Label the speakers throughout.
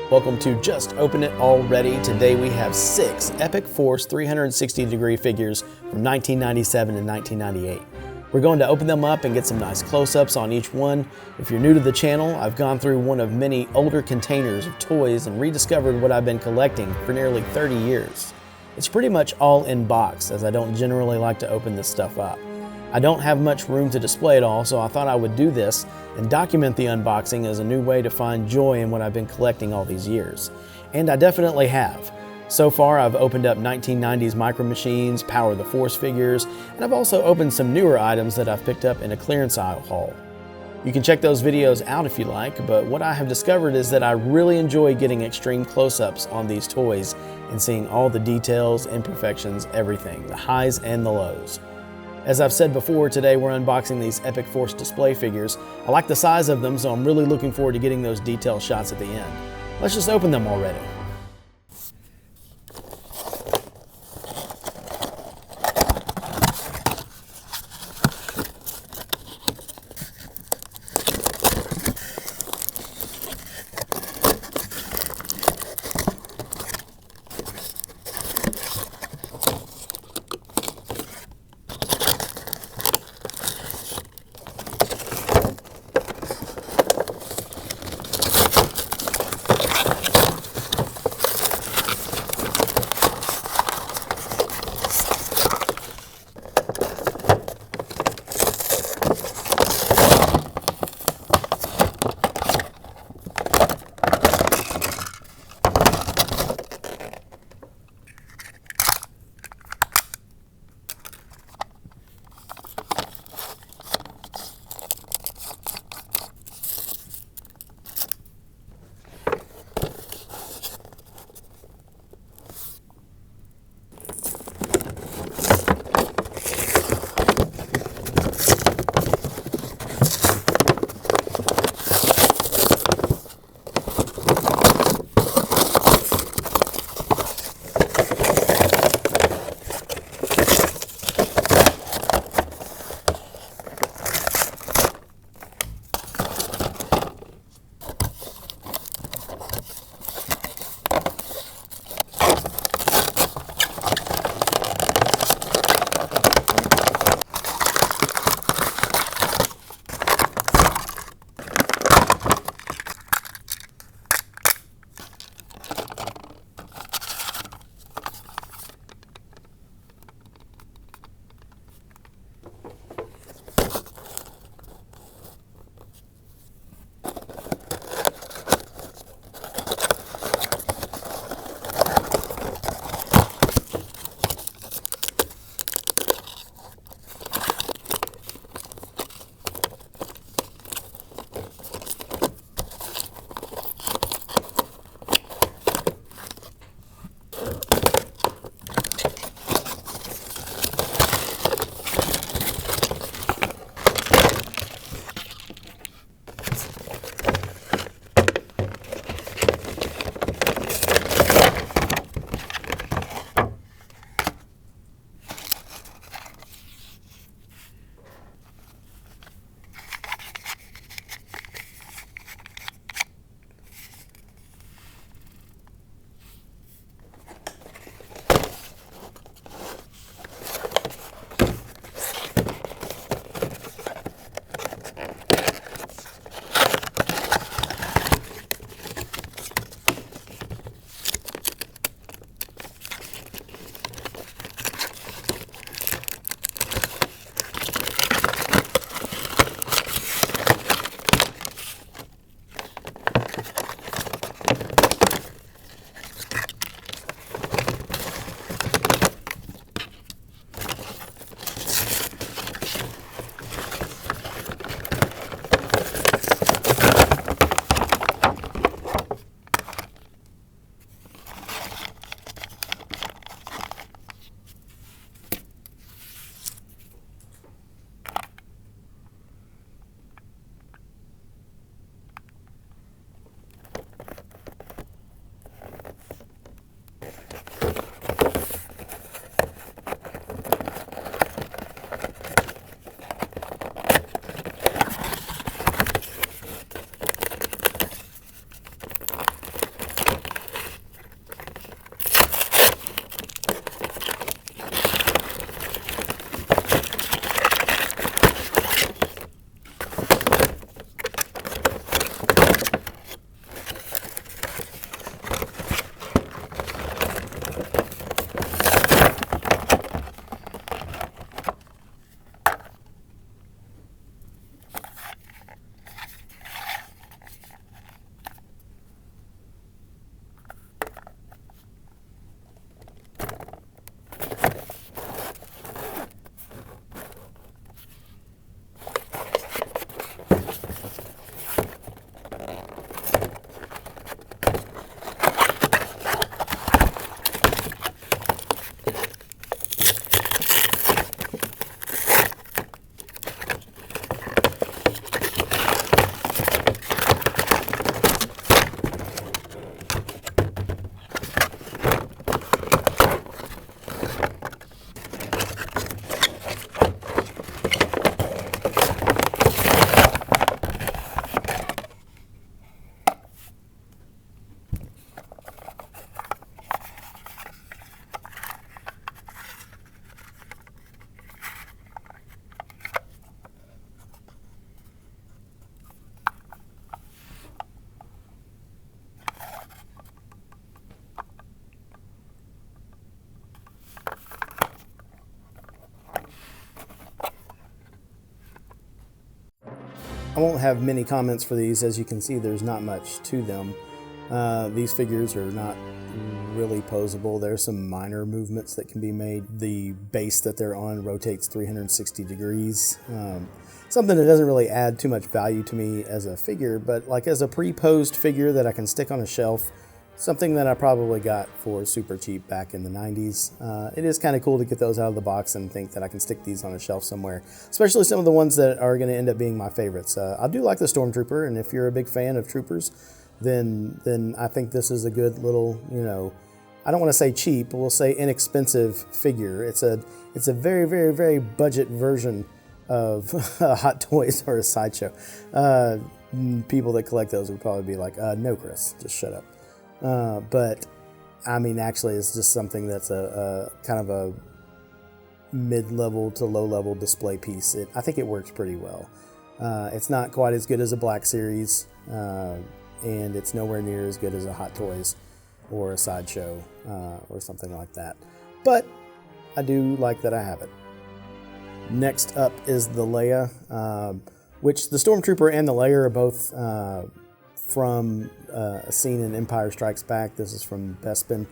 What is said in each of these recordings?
Speaker 1: Welcome to Just Open It Already. Today we have 6 Epic Force 360-degree figures from 1997 and 1998. We're going to open them up and get some nice close-ups on each one. If you're new to the channel, I've gone through one of many older containers of toys and rediscovered what I've been collecting for nearly 30 years. It's pretty much all in box, as I don't generally like to open this stuff up. I don't have much room to display it all, so I thought I would do this and document the unboxing as a new way to find joy in what I've been collecting all these years. And I definitely have. So far, I've opened up 1990s Micro Machines, Power of the Force figures, and I've also opened some newer items that I've picked up in a clearance aisle haul. You can check those videos out if you like, but what I have discovered is that I really enjoy getting extreme close-ups on these toys and seeing all the details, imperfections, everything, the highs and the lows. As I've said before, today we're unboxing these Epic Force display figures. I like the size of them, so I'm really looking forward to getting those detail shots at the end. Let's just open them already. I won't have many comments for these. As you can see, there's not much to them. These figures are not really posable. There's some minor movements that can be made. The base that they're on rotates 360 degrees. Something that doesn't really add too much value to me as a figure, but like as a pre-posed figure that I can stick on a shelf, something that I probably got for super cheap back in the 90s. It is kind of cool to get those out of the box and think that I can stick these on a shelf somewhere, especially some of the ones that are going to end up being my favorites. I do like the Stormtrooper, and if you're a big fan of troopers, then I think this is a good little, you know, I don't want to say cheap, but we'll say inexpensive figure. It's a very, very, very budget version of Hot Toys or a Sideshow. People that collect those would probably be like, no, Chris, just shut up. But I mean, actually, it's just something that's a kind of a mid-level to low-level display piece. I think it works pretty well. It's not quite as good as a Black Series, and it's nowhere near as good as a Hot Toys or a Sideshow or something like that. But I do like that I have it. Next up is the Leia, which the Stormtrooper and the Leia are both from a scene in Empire Strikes Back. This is from Bespin,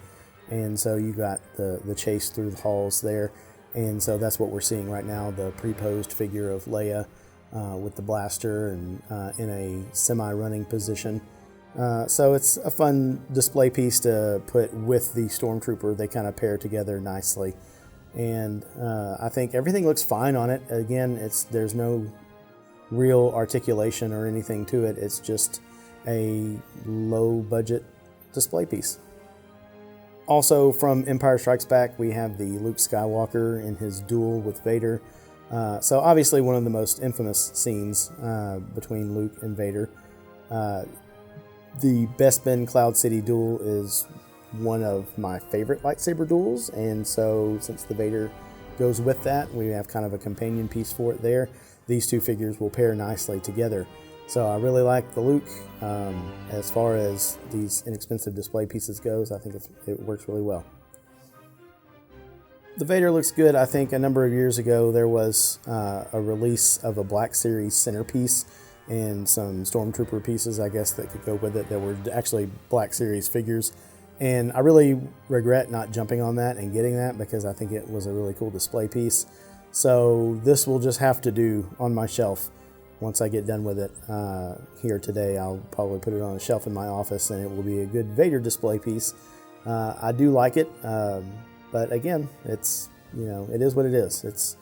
Speaker 1: and so you got the chase through the halls there, and so that's what we're seeing right now, the pre-posed figure of Leia with the blaster and in a semi-running position. So it's a fun display piece to put with the Stormtrooper. They kind of pair together nicely, and I think everything looks fine on it. Again, there's no real articulation or anything to it. It's just a low budget display piece. Also from Empire Strikes Back, we have the Luke Skywalker in his duel with Vader. So obviously one of the most infamous scenes between Luke and Vader. The Bespin Cloud City duel is one of my favorite lightsaber duels, and so since the Vader goes with that, we have kind of a companion piece for it there. These two figures will pair nicely together. So I really like the Luke. As far as these inexpensive display pieces goes, I think it works really well. The Vader looks good. I think a number of years ago there was a release of a Black Series centerpiece and some Stormtrooper pieces, I guess, that could go with it that were actually Black Series figures. And I really regret not jumping on that and getting that because I think it was a really cool display piece. So this will just have to do on my shelf. Once I get done with it here today, I'll probably put it on a shelf in my office, and it will be a good Vader display piece. I do like it, but again, it's, you know, it is what it is. It's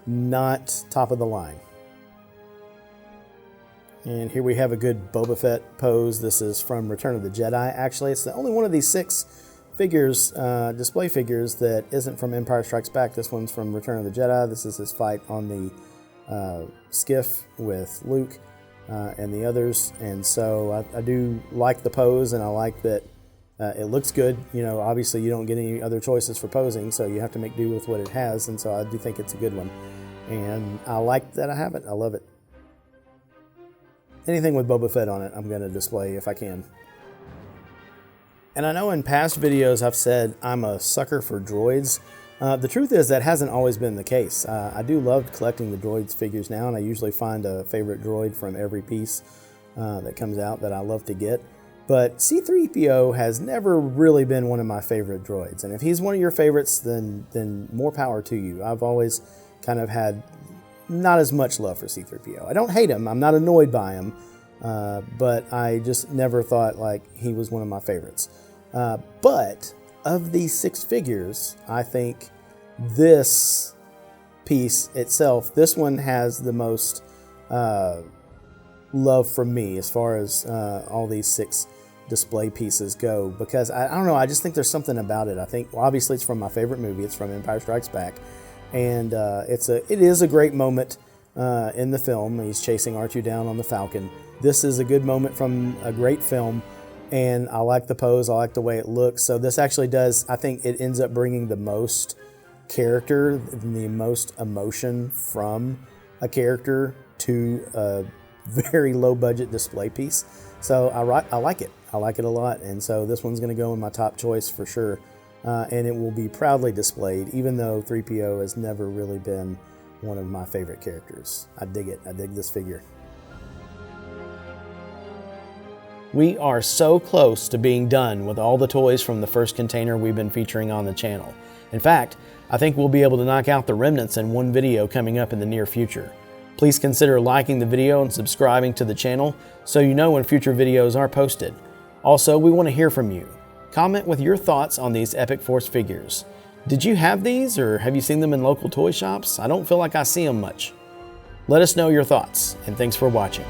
Speaker 1: not top of the line. And here we have a good Boba Fett pose. This is from Return of the Jedi. Actually, it's the only one of these 6 figures, display figures, that isn't from Empire Strikes Back. This one's from Return of the Jedi. This is his fight on the skiff with Luke and the others. And so I do like the pose, and I like that it looks good. You know, obviously you don't get any other choices for posing, so you have to make do with what it has. And so I do think it's a good one. And I like that I have it. I love it. Anything with Boba Fett on it, I'm going to display if I can. And I know in past videos I've said I'm a sucker for droids. The truth is that hasn't always been the case. I do love collecting the droids figures now, and I usually find a favorite droid from every piece that comes out that I love to get. But C-3PO has never really been one of my favorite droids. And if he's one of your favorites, then more power to you. I've always kind of had not as much love for C-3PO. I don't hate him. I'm not annoyed by him. But I just never thought like he was one of my favorites. But of these 6 figures, I think this piece itself, this one has the most love from me as far as all these 6 display pieces go, because I don't know, I just think there's something about it. I think, well, obviously it's from my favorite movie. It's from Empire Strikes Back, and it is a great moment in the film. He's chasing R2 down on the Falcon. This is a good moment from a great film, and I like the pose. I like the way it looks. So this actually does, I think it ends up bringing the most character, the most emotion from a character to a very low budget display piece. So I like it. I like it a lot. And so this one's going to go in my top choice for sure. And it will be proudly displayed, even though 3PO has never really been one of my favorite characters. I dig it. I dig this figure. We are so close to being done with all the toys from the first container we've been featuring on the channel. In fact, I think we'll be able to knock out the remnants in one video coming up in the near future. Please consider liking the video and subscribing to the channel so you know when future videos are posted. Also, we want to hear from you. Comment with your thoughts on these Epic Force figures. Did you have these, or have you seen them in local toy shops? I don't feel like I see them much. Let us know your thoughts, and thanks for watching.